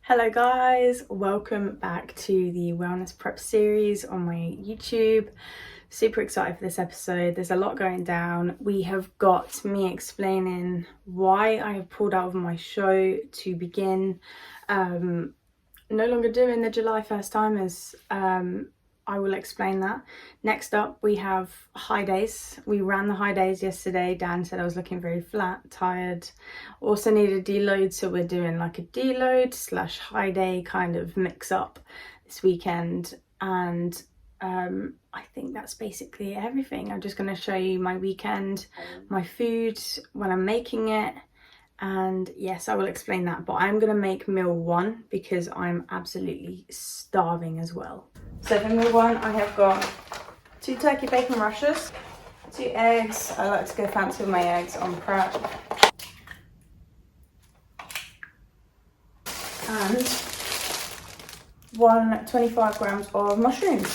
Hello guys, welcome back to the wellness prep series on my YouTube. Super excited for this episode. There's a lot going down. We have got me explaining why I have pulled out of my show to begin. No longer doing the July 1st timers. I will explain that. Next up, we have high days. We ran the high days yesterday. Dan said I was looking very flat, tired. Also needed a deload, so we're doing like a deload / high day kind of mix up this weekend. And I think that's basically everything. I'm just going to show you my weekend, my food, when I'm making it. And yes, I will explain that, but I'm going to make meal one because I'm absolutely starving as well. So for meal one, I have got 2 turkey bacon rashers, 2 eggs. I like to go fancy with my eggs on prep. And 25 grams of mushrooms.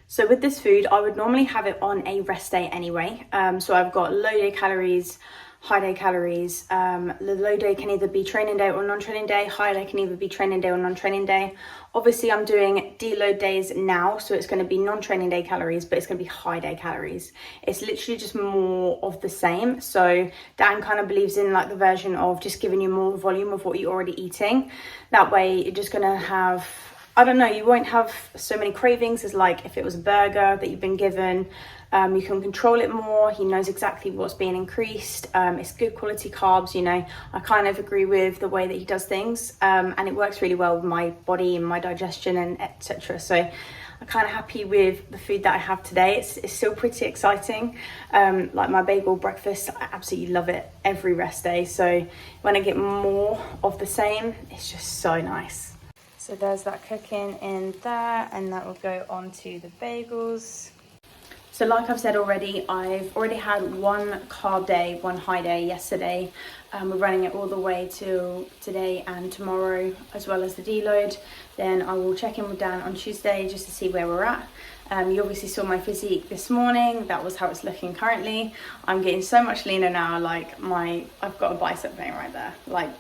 So with this food, I would normally have it on a rest day anyway. So I've got low day calories, high day calories. The low day can either be training day or non-training day. High day can either be training day or non-training day. Obviously I'm doing deload days now, so it's going to be non-training day calories, but it's going to be high day calories. It's literally just more of the same. So Dan kind of believes in like the version of just giving you more volume of what you're already eating. That way you're just going to have, I don't know, you won't have so many cravings as like if it was a burger that you've been given. You can control it more. He knows exactly what's being increased. It's good quality carbs, you know. I kind of agree with the way that he does things, and it works really well with my body and my digestion and etc. So I'm kind of happy with the food that I have today. It's still pretty exciting. Like my bagel breakfast, I absolutely love it every rest day. So when I get more of the same, it's just so nice. So there's that cooking in there, and that will go onto the bagels. So like I've said already, I've already had 1 carb day, 1 high day yesterday. We're running it all the way till today and tomorrow, as well as the deload. Then I will check in with Dan on Tuesday just to see where we're at. You obviously saw my physique this morning. That was how it's looking currently. I'm getting so much leaner now. Like I've got a bicep vein right there. Like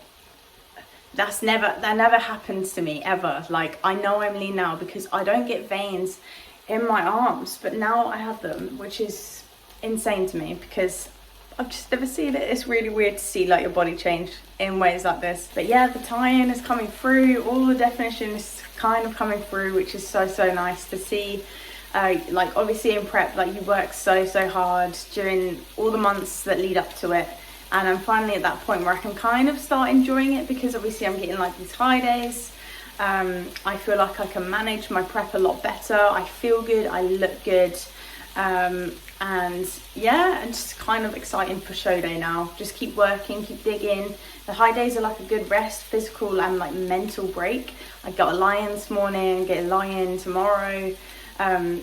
that never happens to me ever. Like I know I'm lean now because I don't get veins in my arms, but now I have them, which is insane to me because I've just never seen it. It's really weird to see like your body change in ways like this. But yeah, the tie-in is coming through, all the definition is kind of coming through, which is so nice to see. Like obviously in prep, like you work so hard during all the months that lead up to it, and I'm finally at that point where I can kind of start enjoying it because obviously I'm getting like these high days. I feel like I can manage my prep a lot better. I feel good, I look good, And yeah, and just kind of exciting for show day now. Just keep working, keep digging. The high days are like a good rest, physical and like mental break. I got a lie-in this morning, get a lie-in tomorrow,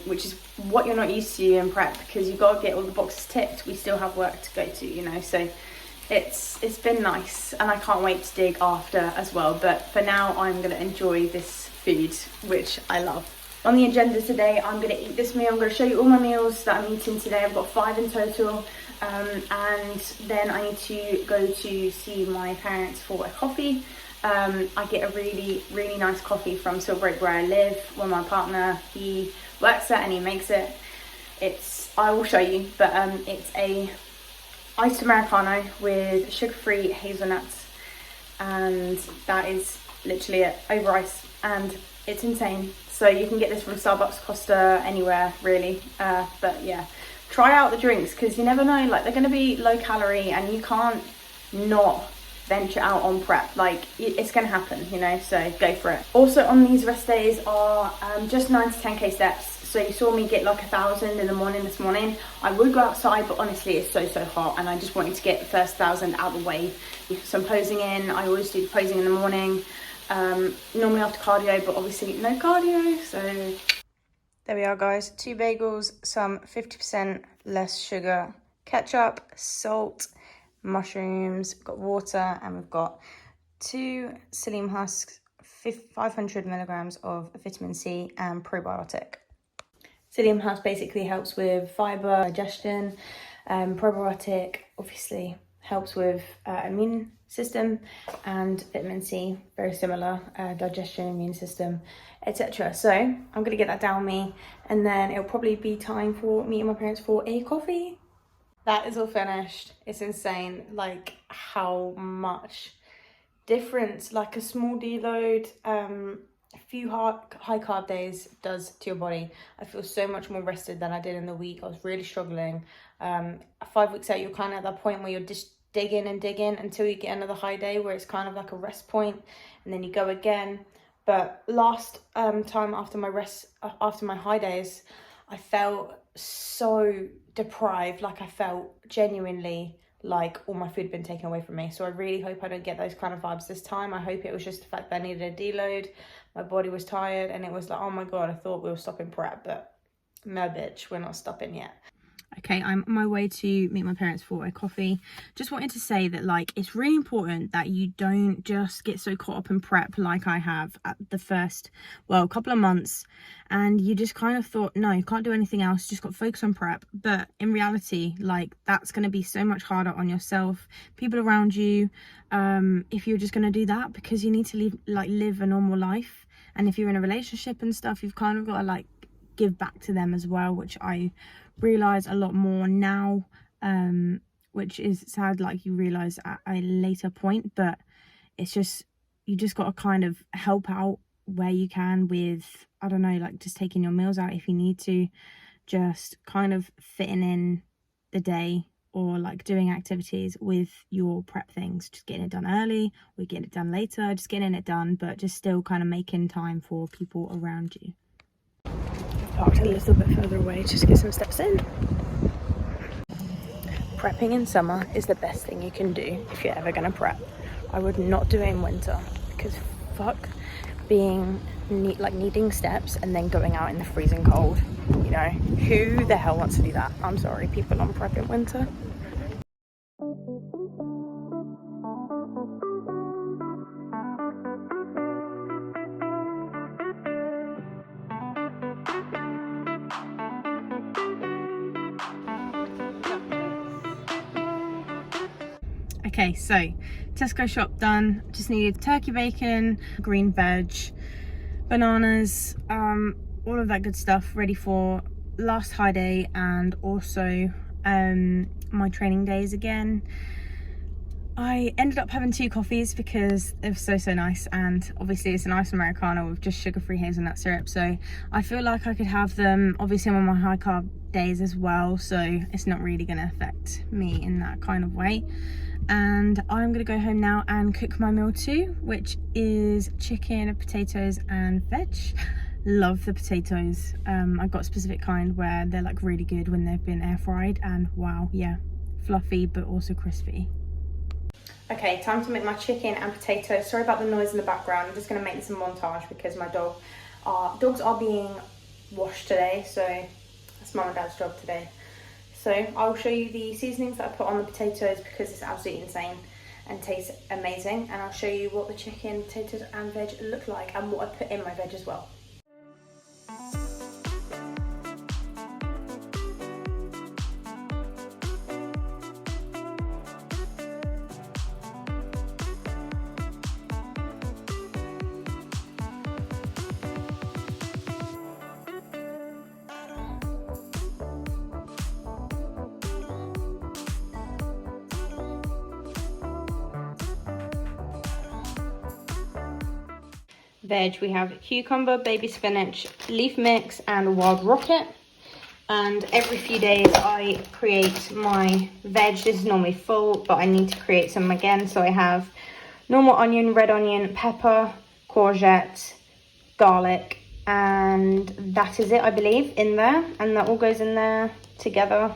which is what you're not used to in prep, because you've got to get all the boxes ticked. We still have work to go to, you know, so it's been nice, and I can't wait to dig after as well. But for now, I'm going to enjoy this food, which I love. On the agenda today, I'm going to eat this meal. I'm going to show you all my meals that I'm eating today. I've got 5 in total, and then I need to go to see my parents for a coffee. I get a really nice coffee from Silver Oak where I live, where my partner, he works there and he makes it. I will show you, but it's a iced Americano with sugar-free hazelnuts, and that is literally it, over ice, and it's insane. So you can get this from Starbucks, Costa, anywhere really, but yeah, try out the drinks, because you never know, like, they're going to be low calorie and you can't not venture out on prep. Like, it's going to happen, you know, so go for it. Also on these rest days are just 9 to 10k steps. So you saw me get like 1,000 in the morning this morning. I would go outside, but honestly it's so hot, and I just wanted to get the first 1,000 out of the way. So I'm posing in. I always do the posing in the morning, normally after cardio, but obviously no cardio, so there we are, guys. 2 bagels, some 50% less sugar, ketchup, salt, mushrooms, got water, and we've got 2 psyllium husks, 500 milligrams of vitamin C and probiotic. Psyllium husk basically helps with fiber, digestion. Probiotic obviously helps with immune system, and vitamin C, very similar, digestion, immune system, etc. So I'm going to get that down me, and then it'll probably be time for me and my parents for a coffee. That is all finished. It's insane, like, how much difference like a small deload, a few high carb days does to your body. I feel so much more rested than I did in the week. I was really struggling. 5 weeks out, you're kind of at that point where you're just digging until you get another high day where it's kind of like a rest point, and then you go again. But last time after my high days, I felt so deprived. Like, I felt genuinely like all my food had been taken away from me. So I really hope I don't get those kind of vibes this time. I hope it was just the fact that I needed a deload. My body was tired, and it was like, oh my god, I thought we were stopping prep, but no bitch, we're not stopping yet. Okay, I'm on my way to meet my parents for a coffee. Just wanted to say that, like, it's really important that you don't just get so caught up in prep like I have at the first, well, couple of months, and you just kind of thought, no, you can't do anything else, just got to focus on prep. But in reality, like, that's going to be so much harder on yourself, people around you, if you're just going to do that, because you need to live a normal life. And if you're in a relationship and stuff, you've kind of got to, like, give back to them as well, which I realize a lot more now, which is sad, like, you realize at a later point. But it's just, you just got to kind of help out where you can with, I don't know, like, just taking your meals out if you need to, just kind of fitting in the day, or like doing activities with your prep things, just getting it done early, or getting it done later, just getting it done, but just still kind of making time for people around you. Parked a little bit further away just to get some steps in. Prepping in summer is the best thing you can do if you're ever going to prep. I would not do it in winter, because fuck being needing steps and then going out in the freezing cold. You know, who the hell wants to do that? I'm sorry, people on prep in winter. Okay, so Tesco shop done. Just needed turkey bacon, green veg, bananas, all of that good stuff ready for last high day, and also my training days again. I ended up having 2 coffees because it was so nice, and obviously it's an iced Americano with just sugar-free hazelnut syrup, so I feel like I could have them. Obviously I'm on my high carb days as well, so it's not really going to affect me in that kind of way. And I'm gonna go home now and cook my meal too, which is chicken, potatoes and veg. love the potatoes. I got a specific kind where they're like really good when they've been air fried, and wow, yeah, fluffy but also crispy. Okay, time to make my chicken and potatoes. Sorry about the noise in the background. I'm just going to make this a montage because my dogs are being washed today, so that's mum and dad's job today. So I'll show you the seasonings that I put on the potatoes because it's absolutely insane and tastes amazing, and I'll show you what the chicken, potatoes and veg look like and what I put in my veg as well. Veg, we have cucumber, baby spinach, leaf mix and wild rocket. And every few days I create my veg. This is normally full, but I need to create some again. So I have normal onion, red onion, pepper, courgette, garlic, and that is it, I believe, in there. And that all goes in there together.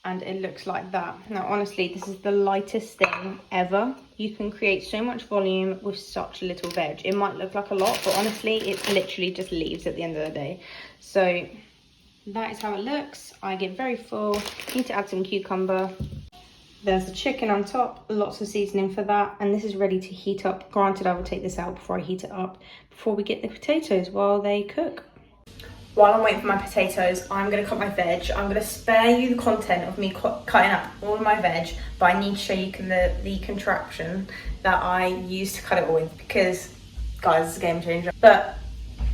And it looks like that. Now, honestly, this is the lightest thing ever. You can create so much volume with such little veg. It might look like a lot, but honestly, it literally just leaves at the end of the day. So that is how it looks. I get very full. Need to add some cucumber. There's the chicken on top, lots of seasoning for that. And this is ready to heat up. Granted, I will take this out before I heat it up, before we get the potatoes while they cook. While I'm waiting for my potatoes, I'm going to cut my veg. I'm going to spare you the content of me cutting up all of my veg, but I need to show you the contraption that I use to cut it all with, because, guys, it's a game changer. But,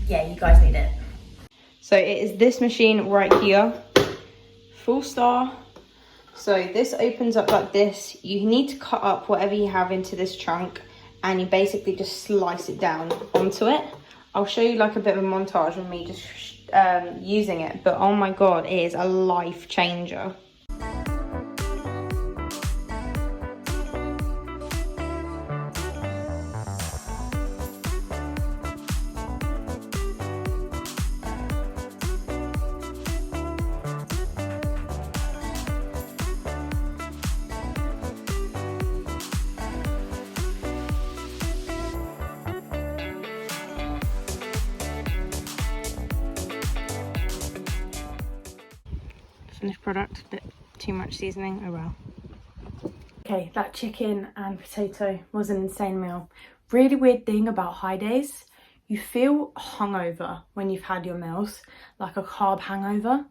yeah, you guys need it. So it is this machine right here, full star. So this opens up like this. You need to cut up whatever you have into this chunk, and you basically just slice it down onto it. I'll show you like a bit of a montage of me just using it, but oh my god, it is a life changer. Finished product, bit too much seasoning, oh well. Okay, that chicken and potato was an insane meal. Really weird thing about high days, you feel hungover when you've had your meals, like a carb hangover.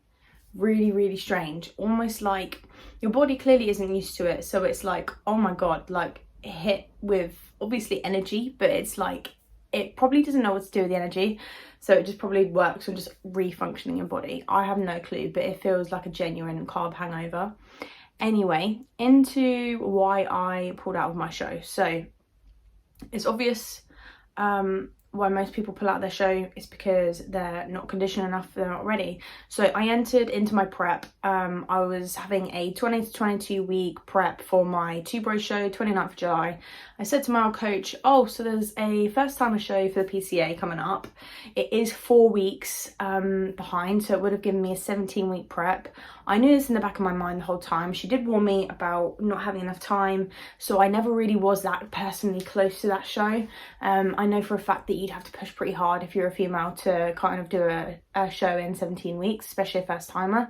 Really strange, almost like your body clearly isn't used to it, so it's like, oh my god, like hit with obviously energy, but it's like it probably doesn't know what to do with the energy, so it just probably works on just refunctioning your body. I have no clue, but it feels like a genuine carb hangover. Anyway, into why I pulled out of my show. So it's obvious why most people pull out their show is because they're not conditioned enough, they're not ready. So I entered into my prep. I was having a 20 to 22 week prep for my 2 Bro show, 29th of July. I said to my old coach, oh, so there's a first timer show for the PCA coming up. It is 4 weeks behind, so it would have given me a 17-week prep. I knew this in the back of my mind the whole time. She did warn me about not having enough time, so I never really was that personally close to that show. I know for a fact that you'd have to push pretty hard if you're a female to kind of do a show in 17 weeks, especially a first timer.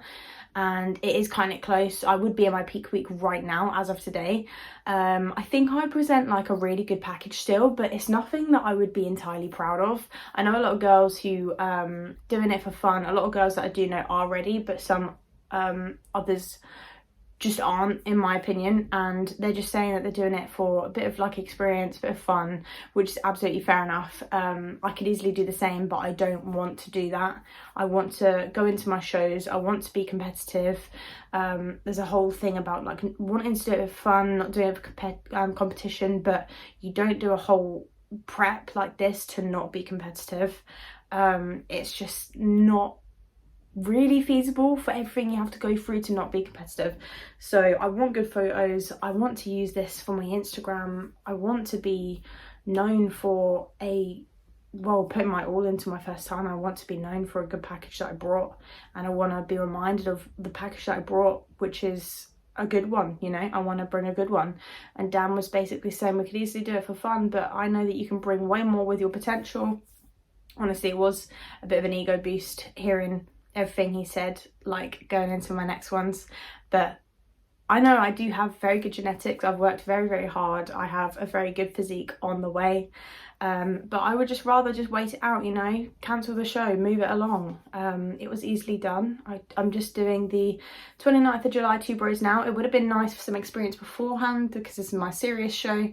And it is kind of close. I would be in my peak week right now as of today. I think I present like a really good package still, but it's nothing that I would be entirely proud of. I know a lot of girls who doing it for fun. A lot of girls that I do know are ready, but some others just aren't, in my opinion, and they're just saying that they're doing it for a bit of like experience, a bit of fun, which is absolutely fair enough. I could easily do the same, but I don't want to do that. I want to go into my shows, I want to be competitive. There's a whole thing about like wanting to do it for fun, not doing it for competition, but you don't do a whole prep like this to not be competitive. It's just not really feasible for everything you have to go through to not be competitive. So I want good photos, I want to use this for my Instagram, I want to be known for a well, putting my all into my first time. I want to be known for a good package that I brought, and I want to be reminded of the package that I brought, which is a good one, you know. I want to bring a good one. And Dan was basically saying we could easily do it for fun, but I know that you can bring way more with your potential. Honestly, it was a bit of an ego boost hearing everything he said, like going into my next ones. But I know I do have very good genetics. I've worked very, very hard. I have a very good physique on the way. But I would just rather just wait it out, you know, cancel the show, move it along. It was easily done. I'm just doing the 29th of July 2 Bros now. It would have been nice for some experience beforehand because this is my serious show.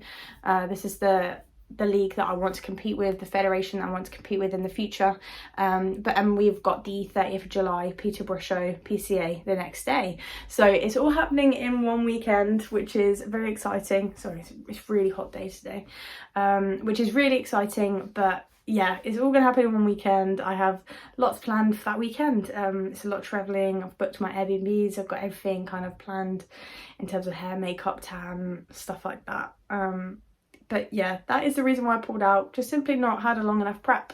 This is the league that I want to compete with, the federation that I want to compete with in the future. But we've got the 30th of July Peterborough show, PCA, the next day. So it's all happening in one weekend, which is very exciting. Sorry, it's really hot day today, which is really exciting. But yeah, it's all gonna happen in one weekend. I have lots planned for that weekend. It's a lot of traveling. I've booked my Airbnbs. I've got everything kind of planned in terms of hair, makeup, tan, stuff like that. But yeah, that is the reason why I pulled out. Just simply not had a long enough prep.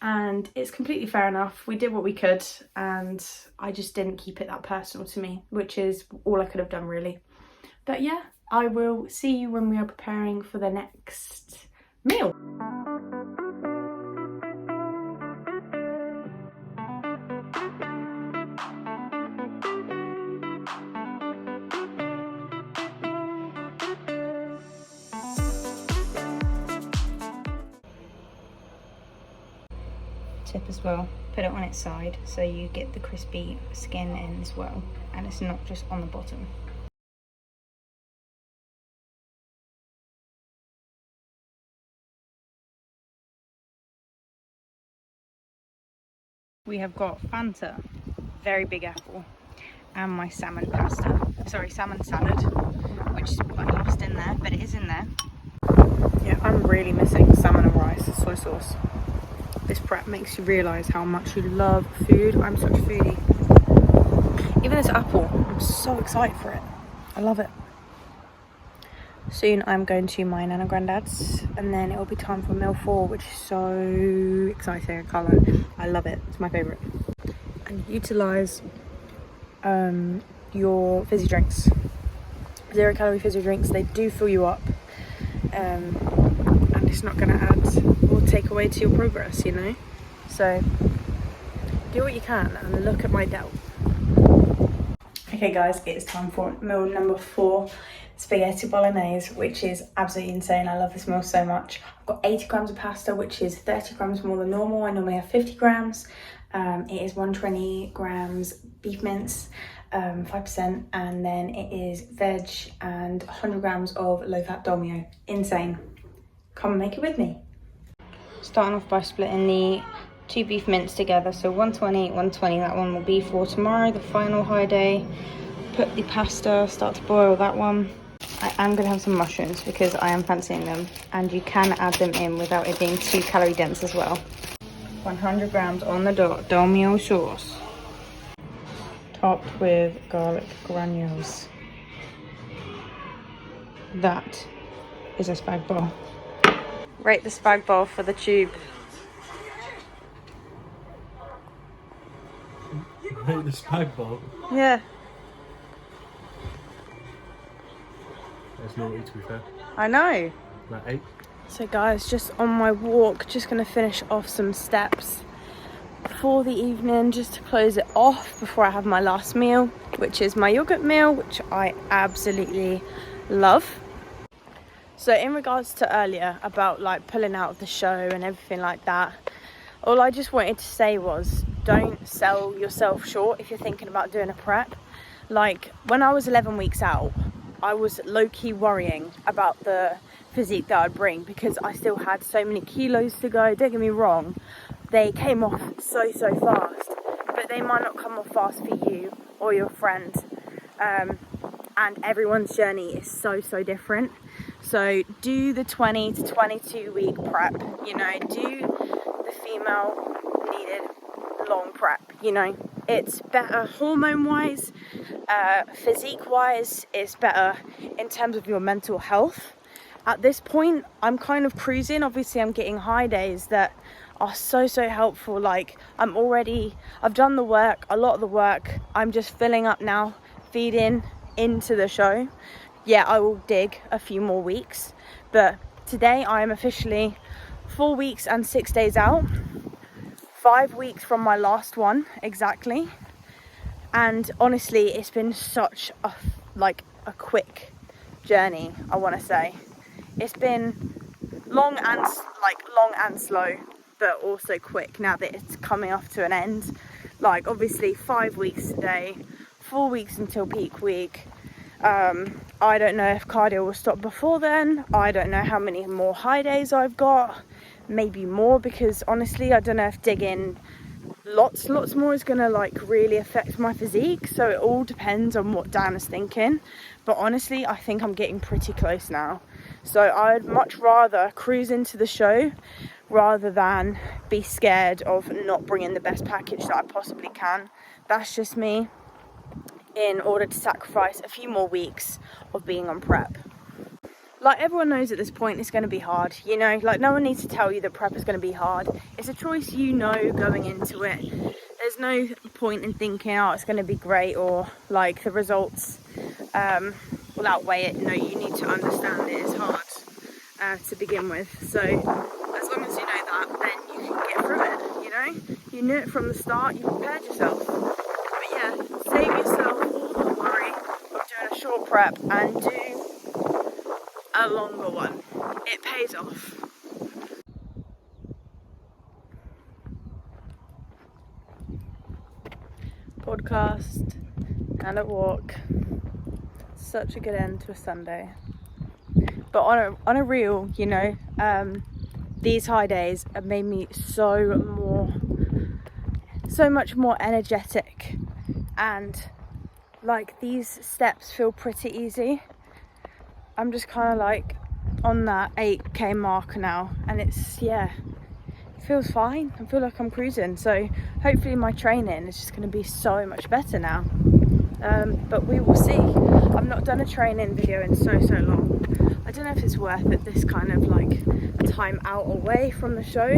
And it's completely fair enough. We did what we could, and I just didn't keep it that personal to me, which is all I could have done really. But yeah, I will see you when we are preparing for the next meal. Tip as well, put it on its side so you get the crispy skin in as well, and it's not just on the bottom. We have got Fanta, very big apple, and my salmon salad, which is quite lost in there, but it is in there. Yeah, I'm really missing salmon and rice, soy sauce. This prep makes you realise how much you love food. I'm such a foodie. Even this apple, I'm so excited for it. I love it. Soon I'm going to my Nana Grandad's, and then it'll be time for meal 4, which is so exciting. I can't lie. I love it. It's my favourite. And utilise your fizzy drinks. 0 calorie fizzy drinks. They do fill you up. And it's not going to add or take away to your progress, you know. So do what you can and look at my delt. Okay guys, it's time for meal number 4, spaghetti bolognese, which is absolutely insane. I love this meal so much. I've got 80 grams of pasta, which is 30 grams more than normal. I normally have 50 grams. It is 120 grams beef mince, 5%, and then it is veg and 100 grams of low-fat dolmio. Insane. Come and make it with me. Starting off by splitting the 2 beef mince together, so 120, 120. That one will be for tomorrow, the final high day. Put the pasta, start to boil that one. I am going to have some mushrooms because I am fancying them, and you can add them in without it being too calorie dense as well. 100 grams on the dot, dolmio sauce, topped with garlic granules. That is a spag bol. Rate the spag bol for the tube. Rate the spag bol? Yeah. That's naughty, to be fair. I know. Like 8. So guys, just on my walk, just going to finish off some steps for the evening, just to close it off before I have my last meal, which is my yogurt meal, which I absolutely love. So in regards to earlier about like pulling out of the show and everything like that, all I just wanted to say was don't sell yourself short if you're thinking about doing a prep. Like when I was 11 weeks out, I was low-key worrying about the physique that I'd bring because I still had so many kilos to go. Don't get me wrong, they came off so fast, but they might not come off fast for you or your friend, and everyone's journey is so different. So do the 20 to 22 week prep, you know, do the female needed long prep, you know. It's better hormone wise, physique wise, it's better in terms of your mental health. At this point, I'm kind of cruising. Obviously I'm getting high days that are so helpful. Like, I've done the work, a lot of the work. I'm just filling up now, feeding into the show. Yeah, I will dig a few more weeks, but today I am officially 4 weeks and 6 days out, 5 weeks from my last one exactly. And honestly, it's been such a quick journey, I want to say. It's been long and slow, but also quick now that it's coming off to an end. Like, obviously 5 weeks today, 4 weeks until peak week. I don't know if cardio will stop before then. I don't know how many more high days I've got, maybe more, because honestly I don't know if digging lots more is gonna like really affect my physique. So it all depends on what Dan is thinking, but honestly I think I'm getting pretty close now. So I'd much rather cruise into the show rather than be scared of not bringing the best package that I possibly can. That's just me, in order to sacrifice a few more weeks of being on prep. Like, everyone knows at this point it's going to be hard, you know, like no one needs to tell you that prep is going to be hard. It's a choice, you know, going into it. There's no point in thinking, oh, it's going to be great, or like the results will outweigh it. No, you need to understand it is hard to begin with. So as long as you know that, then you can get through it, you know. You knew it from the start, you prepared yourself. But yeah, save yourself all the worry of doing a short prep and do a longer one. It pays off. Podcast and a walk. Such a good end to a Sunday. But on a real, you know, these high days have made me so much more energetic, and like these steps feel pretty easy. I'm just kind of like on that 8k mark now, and it's, yeah, it feels fine. I feel like I'm cruising, so hopefully my training is just going to be so much better now. But we will see. I've not done a training video in so long. I don't know if it's worth it, this kind of like time out away from the show.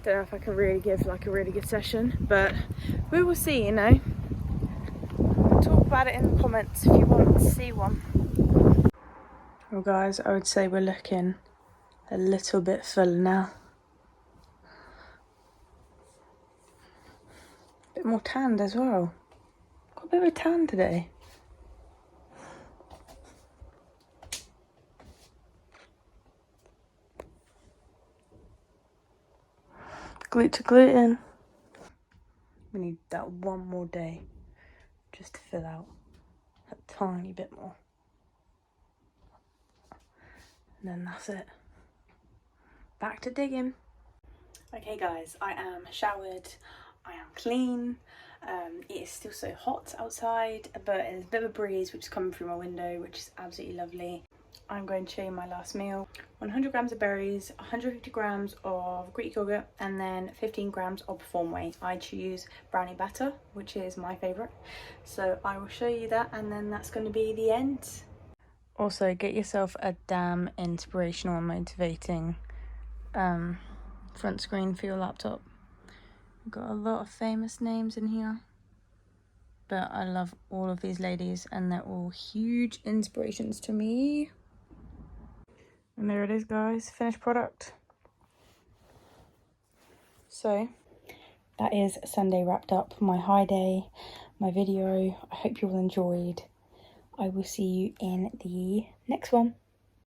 Don't know if I can really give like a really good session, but we will see, you know. Talk about it in the comments if you want to see one. Well guys, I would say we're looking a little bit fuller now. A bit more tanned as well. Got a bit of a tan today. Glute to gluten. We need that one more day just to fill out a tiny bit more. And then that's it. Back to digging. Okay guys, I am showered, I am clean. It is still so hot outside, but there's a bit of a breeze which is coming through my window, which is absolutely lovely. I'm going to show you my last meal. 100 grams of berries, 150 grams of Greek yogurt, and then 15 grams of Perform Whey. I choose brownie batter, which is my favourite. So I will show you that, and then that's going to be the end. Also, get yourself a damn inspirational and motivating front screen for your laptop. We've got a lot of famous names in here, but I love all of these ladies and they're all huge inspirations to me. And there it is guys, finished product. So that is Sunday wrapped up, my high day, my video. I hope you all enjoyed. I will see you in the next one.